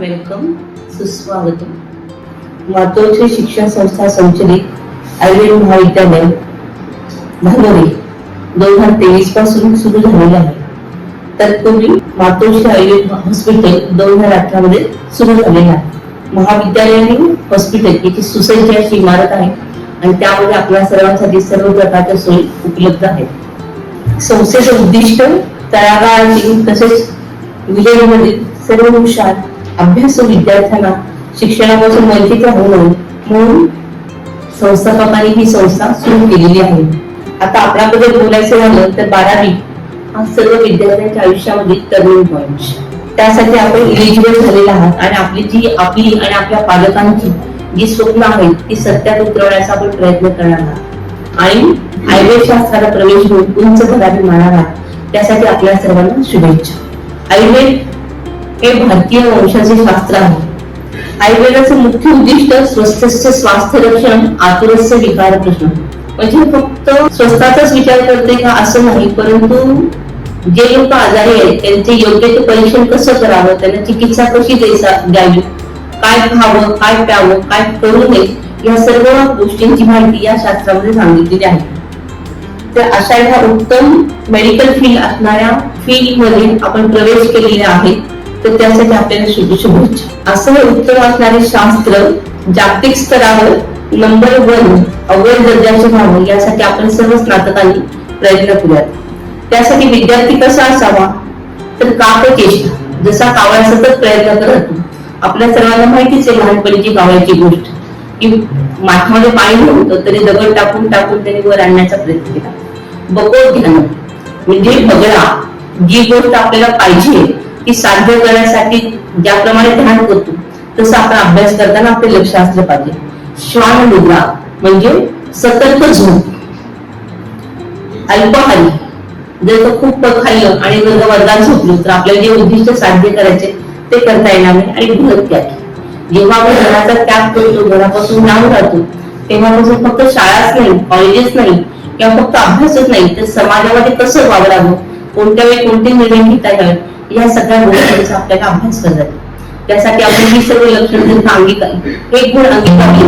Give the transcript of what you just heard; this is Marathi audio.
वेलकम, सुस्वागत. मातोश्री शिक्षण संस्था संचलित आयुर्वेद महाविद्यालय धानोरी 2023 पासून सुरू झालेले आहे. तत्पूर्वी मातोश्री आयुर्वेद हॉस्पिटल 2018 मध्ये सुरू झालेले आहे. महाविद्यालय हॉस्पिटल याची सुसज्ज अशी इमारत आहे आणि त्यामध्ये आपल्या सर्वांसाठी सर्व प्रकारच्या सोयी उपलब्ध आहेत. संस्थेचे उद्दिष्ट तळागाळातील तसेच विलेमधील सर्व हुशार अभ्यासू विद्यार्थ्यांना शिक्षणापासून वंचित राहू नये म्हणून संस्थापकांनी ही संस्था सुरू केलेली आहे. आता आपल्याबद्दल बोलायचं झालं तर 12वी हा सर्व विद्यार्थ्यांच्या आयुष्यामध्ये टर्निंग पॉइंट. त्यासाठी आपण इलिजिबल झालेला आहात आणि आपली आणि आपल्या पालकांची जी स्वप्न आहेत ती सत्यात उतरवण्याचा आपण प्रयत्न करणार आहात आणि आयुर्वेद शास्त्राला प्रवेश घेऊन उंच पदावर मारणार आहात. त्यासाठी आपल्या सर्वांना शुभेच्छा. आयुर्वेद हे भारतीय वंशाचे शास्त्र आहे. आयुर्वेदाचे मुख्य उद्दिष्ट स्वस्थस्य स्वास्थ्य रक्षण आतुरस्य विकार प्रश्न. म्हणजे फक्त स्वस्थाचाच विचार करते का असं नाही, परंतु जे लोक आजारी आहेत त्यांचे योग्य ते परीक्षण कसं करावं, त्यांना चिकित्सा कशी द्यावी, काय खावं, काय प्यावं, काय करू नये, या सर्व गोष्टींची माहिती या शास्त्रामध्ये सांगितलेली आहे. तर अशा ह्या उत्तम मेडिकल फील्ड असणाऱ्या फील्ड मध्ये आपण प्रवेश केलेले आहे. तर त्यासाठी आपल्याला शुभेच्छा. असं हे उत्तम असणारे शास्त्र जागतिक स्तरावर नंबर 1 अव्वल दर्जाचे व्हावं यासाठी आपण सर्व स्नातकांनी प्रयत्न करूयात. त्यासाठी विद्यार्थी कसा असावा तर काकचेष्टा, जसा कावळा सतत प्रयत्न करतो. आपल्या सर्वांना माहितीच आहे लहानपणीची कावळ्याची गोष्ट की माठामध्ये पाणी नव्हतं तरी दगड टाकून त्यांनी वर आणण्याचा प्रयत्न केला. बकोध्यान म्हणजे बगळा, जी गोष्ट आपल्याला पाहिजे ती साध्य करण्यासाठी ज्याप्रमाणे ध्यान करतो तसं आपण अभ्यास करताना आपले लक्ष असलं पाहिजे. श्वान मुद्रा म्हणजे सतर्क झोप. अल्पाहारी, जर तो खूप खाल्लं आणि जर वर्गात झोपलो तर आपल्याला जे उद्दिष्ट साध्य करायचे ते करता येणार नाही. आणि गृहत्याग, जेव्हा आपण घराचा त्याग करतो, घरापासून लांब राहतो, तेव्हापासून फक्त शाळाच नाही, कॉलेजेस नाही किंवा फक्त अभ्यासच नाही तर समाजामध्ये कसं वावरावं, कोणत्या वेळी कोणते निर्णय घेता येईल या सगळ्या गोष्टींचा आपल्याला अभ्यास करतात. त्यासाठी आपण ही सर्व लक्षणे हे गुण अंगीकारले